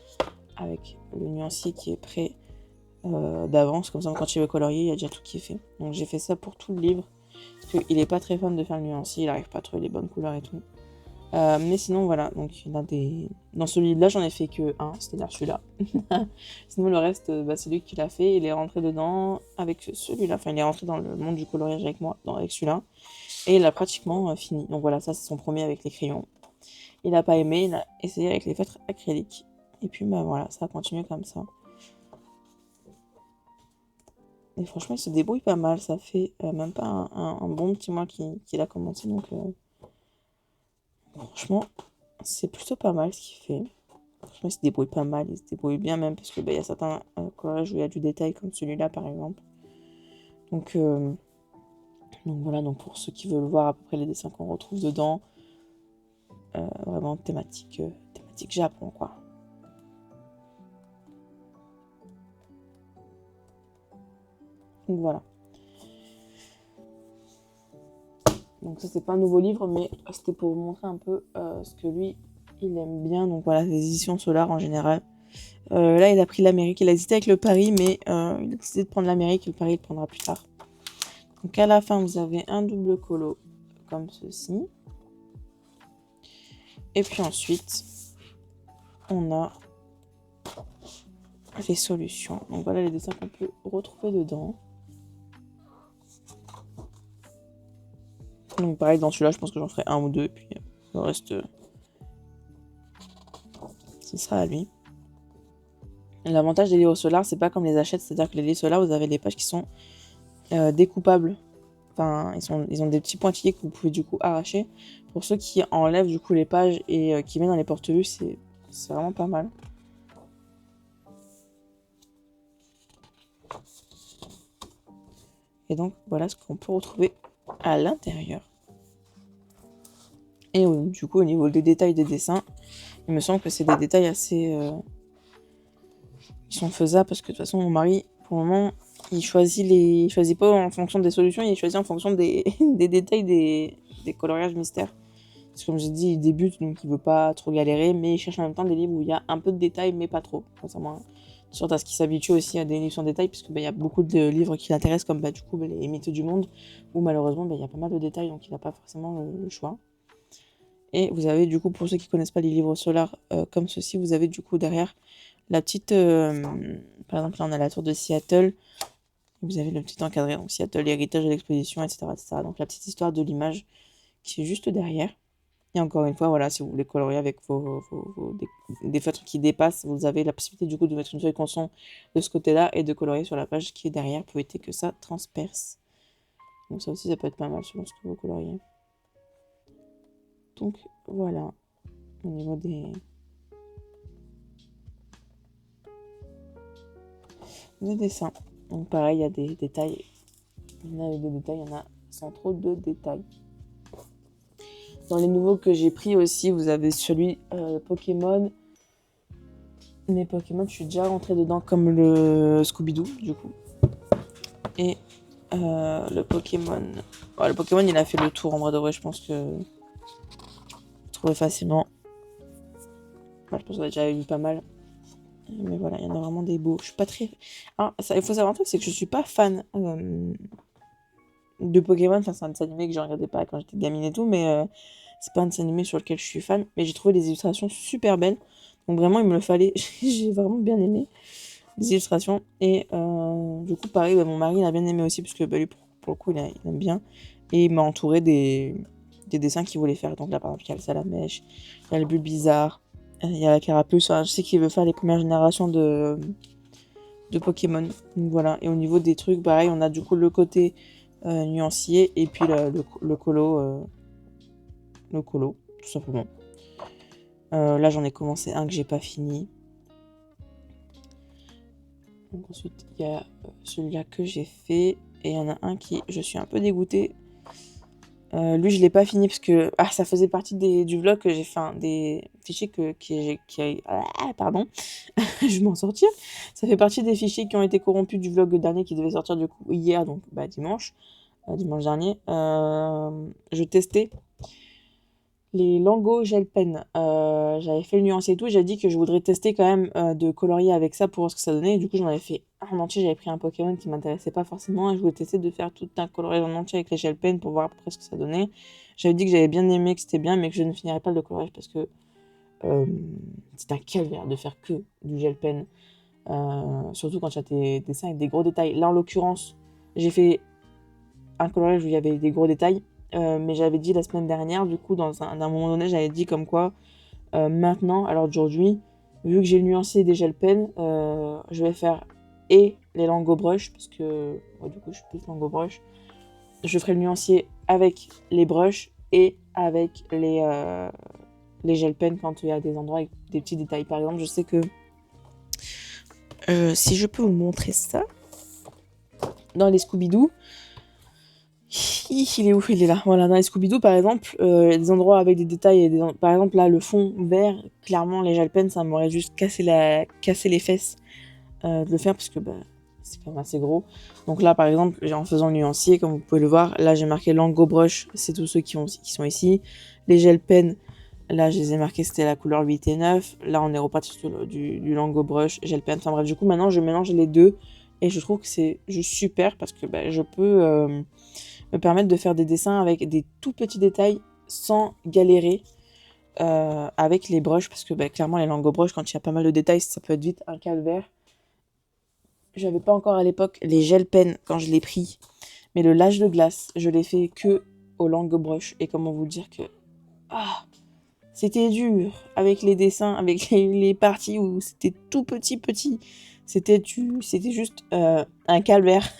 avec le nuancier qui est prêt d'avance, comme ça quand il veut colorier, il y a déjà tout qui est fait. Donc j'ai fait ça pour tout le livre, parce qu'il est pas très fan de faire le nuancier, il arrive pas à trouver les bonnes couleurs et tout. Mais sinon voilà, donc il y en a des... Dans celui-là j'en ai fait que un, c'est-à-dire celui-là. Sinon le reste, c'est lui qui l'a fait, il est rentré dedans avec celui-là, enfin il est rentré dans le monde du coloriage avec moi, avec celui-là, et il a pratiquement fini. Donc voilà, ça c'est son premier avec les crayons. Il a pas aimé, il a essayé avec les feutres acryliques. Et puis voilà, ça a continué comme ça. Et franchement, il se débrouille pas mal. Ça fait même pas un bon petit mois qu'il a commencé. Donc franchement, c'est plutôt pas mal ce qu'il fait. Franchement, il se débrouille pas mal. Il se débrouille bien même parce que y a certains collages où il y a du détail comme celui-là par exemple. Donc voilà, donc pour ceux qui veulent voir à peu près les dessins qu'on retrouve dedans, vraiment thématique Japon quoi. Donc voilà. Donc ça c'est pas un nouveau livre, mais c'était pour vous montrer un peu ce que lui il aime bien. Donc voilà, les éditions Solar en général. Là il a pris l'Amérique, il a hésité avec le Paris, mais il a décidé de prendre l'Amérique et le Paris il le prendra plus tard. Donc à la fin vous avez un double colo comme ceci. Et puis ensuite on a les solutions. Donc voilà les dessins qu'on peut retrouver dedans. Donc pareil dans celui-là je pense que j'en ferai un ou deux et puis le reste ce sera à lui. L'avantage des livres Solar c'est pas comme les Hachette, c'est-à-dire que les livres Solar vous avez les pages qui sont découpables. Enfin ils ont des petits pointillés que vous pouvez du coup arracher. Pour ceux qui enlèvent du coup les pages et qui mettent dans les porte-vues, c'est vraiment pas mal. Et donc voilà ce qu'on peut retrouver à l'intérieur. Et du coup au niveau des détails des dessins, il me semble que c'est des détails assez qui sont faisables parce que de toute façon mon mari pour le moment il choisit pas en fonction des solutions, il choisit en fonction des détails des coloriages mystères. Parce que comme j'ai dit, il débute donc il veut pas trop galérer, mais il cherche en même temps des livres où il y a un peu de détails mais pas trop. Surtout à ce qu'il s'habitue aussi à des livres sans détails, parce qu'il y a beaucoup de livres qui l'intéressent, comme du coup les mythes du monde, où malheureusement il y a pas mal de détails, donc il n'a pas forcément le choix. Et vous avez du coup, pour ceux qui connaissent pas les livres Solar comme ceci, vous avez du coup derrière la petite... par exemple là on a la tour de Seattle, vous avez le petit encadré, donc Seattle, l'héritage de l'exposition, etc., etc. Donc la petite histoire de l'image qui est juste derrière. Et encore une fois, voilà, si vous voulez colorier avec des feutres qui dépassent, vous avez la possibilité du coup de mettre une feuille constant de ce côté-là et de colorier sur la page qui est derrière pour éviter que ça transperce. Donc ça aussi, ça peut être pas mal selon ce que vous coloriez. Donc voilà, au niveau des dessins. Donc pareil, il y a des détails. Il y en a avec des détails, il y en a sans trop de détails. Dans les nouveaux que j'ai pris aussi, vous avez celui Pokémon. Mais Pokémon, je suis déjà rentrée dedans comme le Scooby-Doo, du coup. Et le Pokémon... Ouais, le Pokémon, il a fait le tour, en vrai de vrai, je pense que... Vous trouvez facilement. Moi, je pense qu'on a déjà eu pas mal. Mais voilà, il y en a vraiment des beaux. Je suis pas très... Alors, il faut savoir un truc, c'est que je suis pas fan de Pokémon. Enfin, c'est un dessin animé que je regardais pas quand j'étais gamine et tout, mais c'est pas un dessin animé sur lequel je suis fan. Mais j'ai trouvé les illustrations super belles. Donc vraiment, il me le fallait. J'ai vraiment bien aimé les illustrations. Et du coup, pareil, mon mari il a bien aimé aussi, parce que lui, pour le coup, il aime bien. Et il m'a entouré des dessins qu'il voulait faire. Donc là, par exemple, il y a le Salamèche, il y a le Bulbizarre, il y a la Carapuce. Je sais qu'il veut faire les premières générations de Pokémon. Donc voilà. Et au niveau des trucs, pareil, on a du coup le côté nuancier et puis le colo. Le colo, tout simplement. Là, j'en ai commencé un que j'ai pas fini. Donc ensuite, il y a celui-là que j'ai fait. Et il y en a un qui, je suis un peu dégoûtée. Lui, je l'ai pas fini parce que ça faisait partie du vlog que j'ai fait, des fichiers pardon, je vais m'en sortir. Ça fait partie des fichiers qui ont été corrompus du vlog dernier qui devait sortir du coup hier, donc dimanche dernier. Je testais Les Lango gel pen, j'avais fait le nuancier et tout, j'ai dit que je voudrais tester quand même de colorier avec ça pour voir ce que ça donnait. Et du coup, j'en avais fait un entier, j'avais pris un Pokémon qui m'intéressait pas forcément et je voulais tester de faire tout un coloriage en entier avec les gel pen pour voir à peu près ce que ça donnait. J'avais dit que j'avais bien aimé, que c'était bien, mais que je ne finirais pas le coloriage parce que c'est un calvaire de faire que du gel pen. Surtout quand tu as tes dessins avec des gros détails. Là, en l'occurrence, j'ai fait un coloriage où il y avait des gros détails. Mais j'avais dit la semaine dernière, du coup, à un moment donné, j'avais dit comme quoi, maintenant, à l'heure d'aujourd'hui, vu que j'ai le nuancier des gel pen, je vais faire et les Lango brush, parce que du coup, je suis plus Lango brush. Je ferai le nuancier avec les brushes et avec les gel pen quand il y a des endroits avec des petits détails. Par exemple, je sais que si je peux vous montrer ça, dans les Scooby-Doo, il est où? Il est là. Voilà, dans les Scooby-Doo, par exemple, il y a des endroits avec des détails. Par exemple, là, le fond vert, clairement, les gel pens, ça m'aurait juste cassé les fesses de le faire parce que c'est quand même assez gros. Donc là, par exemple, en faisant le nuancier, comme vous pouvez le voir, là, j'ai marqué Lango Brush, c'est tous ceux qui sont ici. Les gel pens, là, je les ai marqués, c'était la couleur 8 et 9. Là, on est reparti sur du Lango Brush, gel pen. Enfin bref, du coup, maintenant, je mélange les deux et je trouve que c'est juste super parce que je peux me permettre de faire des dessins avec des tout petits détails sans galérer avec les brushes parce que clairement les Lango brush quand il y a pas mal de détails ça peut être vite un calvaire. J'avais pas encore à l'époque les gel pen quand je l'ai pris, mais le lâche de glace je l'ai fait que au Lango brush et comment vous dire que c'était dur avec les dessins, avec les parties où c'était tout petit. C'était juste un calvaire.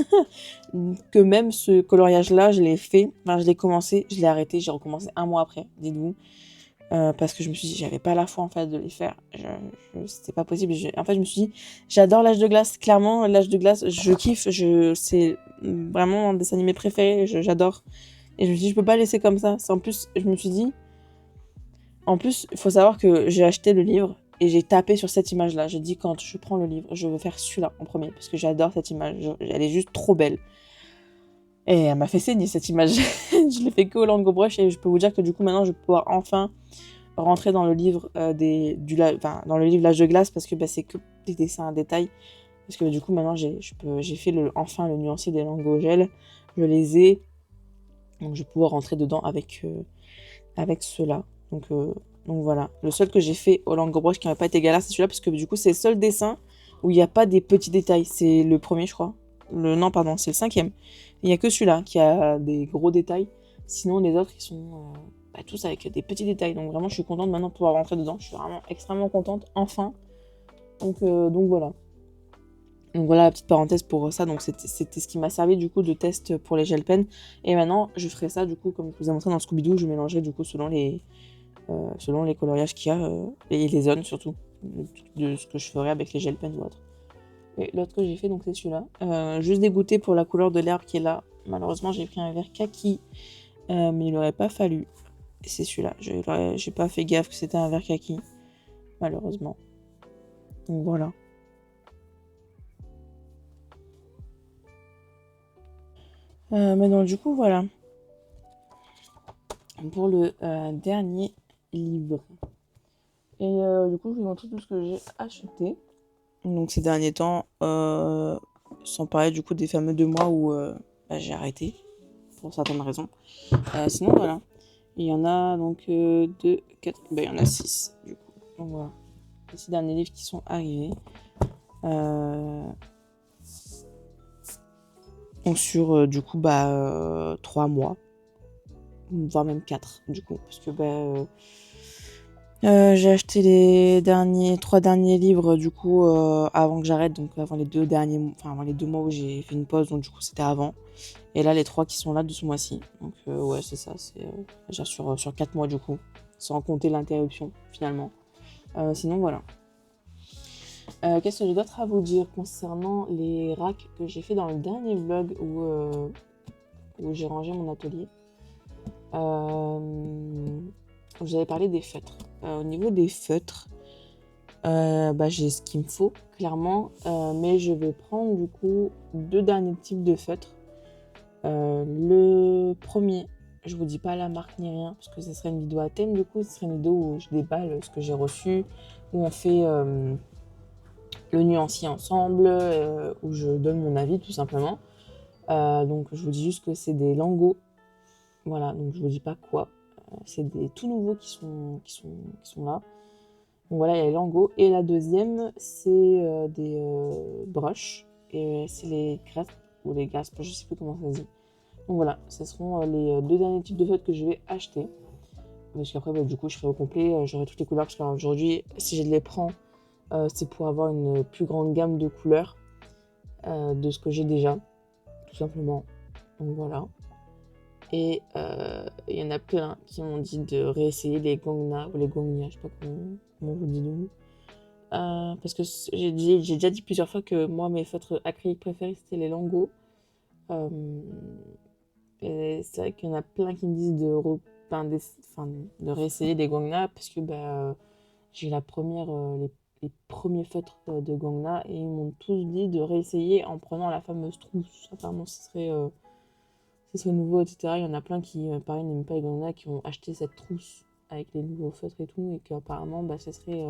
Que même ce coloriage-là, je l'ai fait. Enfin, je l'ai commencé, je l'ai arrêté, j'ai recommencé un mois après, dites-vous. Parce que je me suis dit, j'avais pas la foi en fait de les faire. C'était pas possible. En fait, je me suis dit, j'adore l'âge de glace. Clairement, l'âge de glace, je kiffe. C'est vraiment un dessin animé préféré. J'adore. Et je me suis dit, je peux pas laisser comme ça. En plus, je me suis dit, en plus, il faut savoir que j'ai acheté le livre et j'ai tapé sur cette image-là. J'ai dit, quand je prends le livre, je veux faire celui-là en premier parce que j'adore cette image. Elle est juste trop belle. Et elle m'a fait saigner cette image. Je l'ai fait que au Lango Brush et je peux vous dire que du coup maintenant je vais pouvoir enfin rentrer dans le livre dans le livre L'âge de glace parce que c'est que des dessins à détail. Parce que du coup maintenant j'ai fait enfin le nuancier des Lango gel. Je les ai. Donc je vais pouvoir rentrer dedans avec ceux-là. Donc voilà. Le seul que j'ai fait au Lango Brush qui n'a pas été galère c'est celui-là parce que du coup c'est le seul dessin où il n'y a pas des petits détails. C'est le premier je crois. Non pardon c'est le 5e. Il n'y a que celui-là qui a des gros détails. Sinon, les autres, ils sont tous avec des petits détails. Donc vraiment, je suis contente maintenant de pouvoir rentrer dedans. Je suis vraiment extrêmement contente, enfin. Donc voilà. Donc voilà la petite parenthèse pour ça. Donc c'était ce qui m'a servi du coup de test pour les gel pens. Et maintenant, je ferai ça du coup, comme je vous ai montré dans le Scooby-Doo, je mélangerai du coup selon les coloriages qu'il y a et les zones surtout de ce que je ferai avec les gel pens ou autre. Et l'autre que j'ai fait, donc c'est celui-là. Juste dégoûté pour la couleur de l'herbe qui est là. Malheureusement, j'ai pris un vert kaki, mais il n'aurait pas fallu. Et c'est celui-là. J'ai pas fait gaffe que c'était un vert kaki, malheureusement. Donc voilà. Maintenant, du coup, voilà. Pour le dernier livre. Et du coup, je vais vous montrer tout ce que j'ai acheté. Donc ces derniers temps, sans parler du coup des fameux 2 mois où j'ai arrêté pour certaines raisons. Sinon voilà, il y en a donc 2, 4, il y en a 6 du coup. Donc voilà, les 6 derniers livres qui sont arrivés. Donc sur du coup 3 mois, voire même 4 du coup, parce que j'ai acheté les 3 derniers livres du coup avant que j'arrête, donc avant les 2 mois où j'ai fait une pause, donc du coup c'était avant. Et là les 3 qui sont là de ce mois-ci. Donc ouais c'est ça, c'est déjà sur 4 mois du coup, sans compter l'interruption finalement. Sinon voilà. Qu'est-ce que j'ai d'autre à vous dire concernant les racks que j'ai fait dans le dernier vlog où j'ai rangé mon atelier. J'avais parlé des feutres. Au niveau des feutres, j'ai ce qu'il me faut, clairement. Mais je vais prendre du coup 2 derniers types de feutres. Le premier, je vous dis pas la marque ni rien, parce que ce serait une vidéo à thème, du coup, ce serait une vidéo où je déballe ce que j'ai reçu, où on fait le nuancier ensemble, où je donne mon avis, tout simplement. Donc, je vous dis juste que c'est des lingots. Voilà, donc je vous dis pas quoi. C'est des tout nouveaux qui sont là. Donc voilà, il y a les lingots. Et la deuxième, c'est des brushes. Et c'est les graspes, ou les gaspes, je sais plus comment ça se dit. Donc voilà, ce seront les deux derniers types de feutres que je vais acheter. Parce qu'après, bah, du coup, je serai au complet, j'aurai toutes les couleurs. Parce qu'aujourd'hui, si je les prends, c'est pour avoir une plus grande gamme de couleurs de ce que j'ai déjà, tout simplement. Donc voilà. Et il y en a plein qui m'ont dit de réessayer les Gongna ou les Gongnia, je sais pas comment vous dites nous. Parce que j'ai déjà dit plusieurs fois que moi, mes feutres acryliques préférés, c'était les Lango. Et c'est vrai qu'il y en a plein qui me disent de réessayer les Gongna parce que j'ai les premiers feutres de Gongna et ils m'ont tous dit de réessayer en prenant la fameuse trousse. Apparemment, ce serait nouveau, etc. Il y en a plein qui, pareil, n'aiment pas les Gongna, qui ont acheté cette trousse avec les nouveaux feutres et tout, et qu'apparemment, ce serait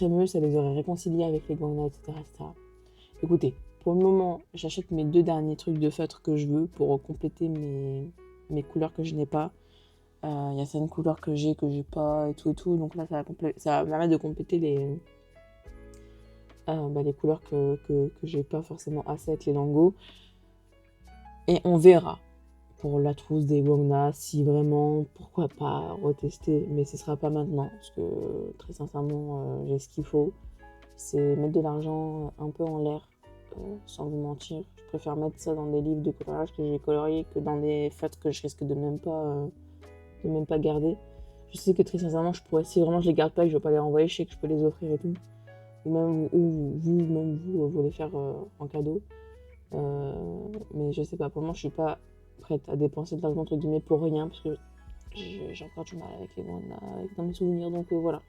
mieux, ça les aurait réconciliés avec les Gongna, etc., etc. Écoutez, pour le moment, j'achète mes deux derniers trucs de feutre que je veux pour compléter mes couleurs que je n'ai pas. Il y a certaines couleurs que j'ai pas, et tout. Donc là, ça va me permettre de compléter les couleurs que j'ai pas forcément assez avec les Lango. Et on verra pour la trousse des Gongna, si vraiment, pourquoi pas retester, mais ce sera pas maintenant, parce que très sincèrement, j'ai ce qu'il faut. C'est mettre de l'argent un peu en l'air, sans vous mentir. Je préfère mettre ça dans des livres de coloriage que j'ai coloriés que dans des feutres que je risque de même pas garder. Je sais que très sincèrement, je pourrais, si vraiment je les garde pas et que je veux pas les renvoyer, je sais que je peux les offrir et tout. Ou même vous les faire en cadeau. Mais je sais pas, pour moi, je suis pas prête à dépenser de l'argent entre guillemets pour rien parce que j'ai encore du mal avec les Gongna dans mes souvenirs, donc voilà.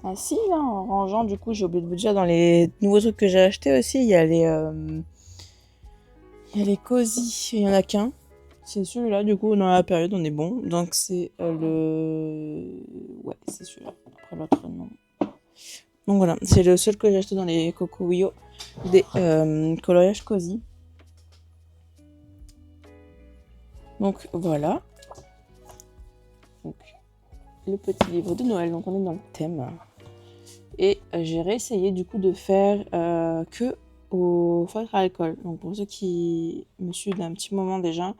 Ah si, là, en rangeant, du coup, j'ai oublié de vous dire, dans les nouveaux trucs que j'ai achetés aussi, il y a les Cozy, il y en a qu'un. C'est celui-là, du coup, dans la période, on est bon. Donc c'est ouais, c'est celui-là. Après l'autre, non. Donc voilà, c'est le seul que j'ai acheté dans les Coco Wio des coloriages Cozy. Donc voilà. Donc, le petit livre de Noël, donc on est dans le thème. Et j'ai réessayé du coup de faire que au feutre à alcool. Donc pour ceux qui me suivent d'un petit moment déjà,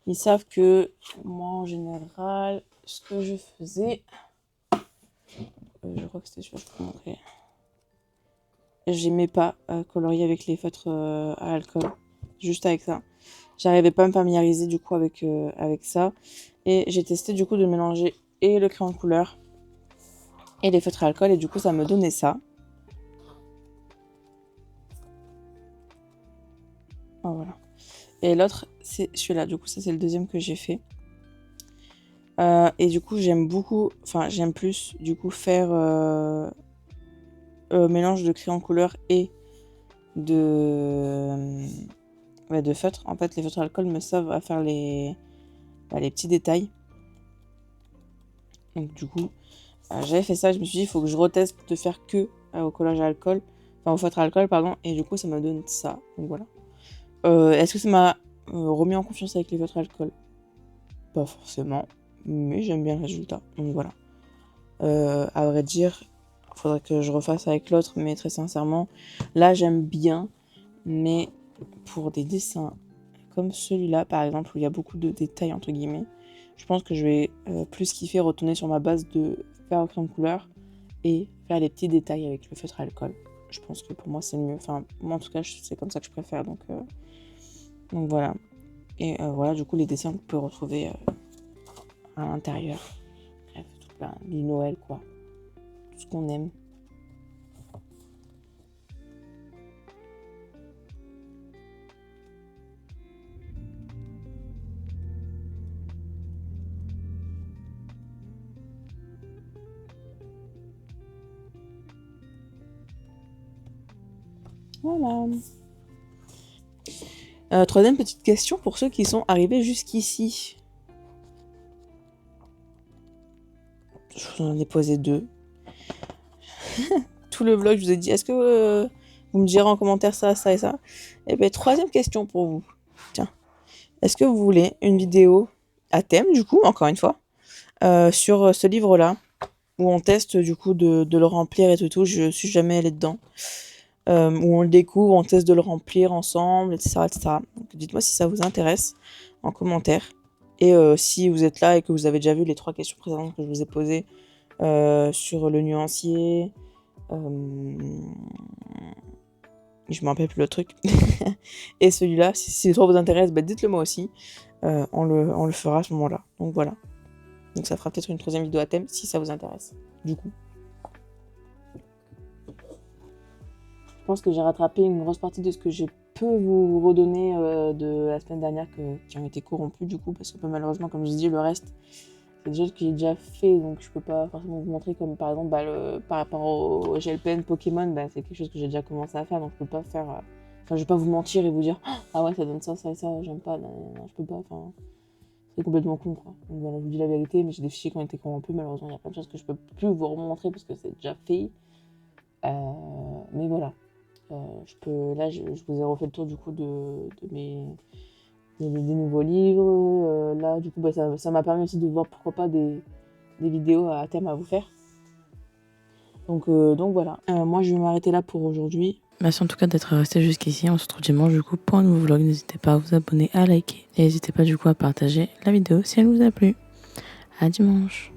ils savent que moi en général, ce que je faisais, je crois que c'était celui-là que je peux vous montrer. J'aimais pas colorier avec les feutres à alcool, juste avec ça. J'arrivais pas à me familiariser du coup avec ça. Et j'ai testé du coup de mélanger et le crayon de couleur et les feutres à alcool et du coup ça me donnait ça. Oh, voilà. Et l'autre c'est celui-là, du coup ça c'est le deuxième que j'ai fait. Et du coup j'aime plus du coup faire mélange de crayon de couleur et de feutre. En fait les feutres à alcool me servent à faire les petits détails. Donc du coup j'avais fait ça, je me suis dit il faut que je reteste de faire que au collage à alcool, enfin au feutre à alcool pardon, et du coup ça me donne ça. Donc voilà. Est-ce que ça m'a remis en confiance avec les feutres à alcool? Pas forcément, mais j'aime bien le résultat. Donc voilà. À vrai dire, faudrait que je refasse avec l'autre, mais très sincèrement, là j'aime bien, mais pour des dessins comme celui-là par exemple où il y a beaucoup de détails entre guillemets, je pense que je vais plus kiffer retourner sur ma base de faire au crayon de couleur et faire les petits détails avec le feutre à alcool. Je pense que pour moi c'est mieux, enfin moi en tout cas c'est comme ça que je préfère, donc voilà. Et voilà, du coup les dessins que vous pouvez retrouver à l'intérieur. Bref, tout plein du Noël quoi, tout ce qu'on aime. Voilà. Troisième petite question pour ceux qui sont arrivés jusqu'ici. Je vous en ai posé 2. Tout le vlog, je vous ai dit, est-ce que vous me direz en commentaire ça, ça et ça? Et bien, troisième question pour vous. Tiens. Est-ce que vous voulez une vidéo à thème, du coup, encore une fois, sur ce livre-là, où on teste, du coup, de le remplir et tout, je suis jamais allée dedans. Où on le découvre, on teste de le remplir ensemble, etc. etc. Donc, dites-moi si ça vous intéresse en commentaire. Et si vous êtes là et que vous avez déjà vu les 3 questions précédentes que je vous ai posées sur le nuancier, je me rappelle plus le truc, et celui-là, si les 3 vous intéressent, bah dites-le moi aussi, on le fera à ce moment-là. Donc voilà. Donc ça fera peut-être une 3e vidéo à thème si ça vous intéresse, du coup. Je pense que j'ai rattrapé une grosse partie de ce que je peux vous redonner de la semaine dernière qui ont été corrompus du coup, parce que malheureusement, comme je dis, le reste, c'est des choses que j'ai déjà fait, donc je peux pas forcément vous montrer, comme par exemple par rapport au gel pen Pokémon, c'est quelque chose que j'ai déjà commencé à faire, donc je peux pas faire... Enfin, je vais pas vous mentir et vous dire « Ah ouais, ça donne ça, ça et ça, j'aime pas, non, je peux pas, enfin... » C'est complètement con, quoi. Donc voilà, je vous dis la vérité, mais j'ai des fichiers qui ont été corrompus, malheureusement, il y a plein de choses que je peux plus vous remontrer parce que c'est déjà fait. Mais voilà. Là, je vous ai refait le tour du coup des nouveaux livres. Là, du coup, ça m'a permis aussi de voir pourquoi pas des vidéos à thème à vous faire. Donc voilà. Moi, je vais m'arrêter là pour aujourd'hui. Merci en tout cas d'être resté jusqu'ici. On se retrouve dimanche du coup pour un nouveau vlog. N'hésitez pas à vous abonner, à liker. Et n'hésitez pas du coup à partager la vidéo si elle vous a plu. À dimanche.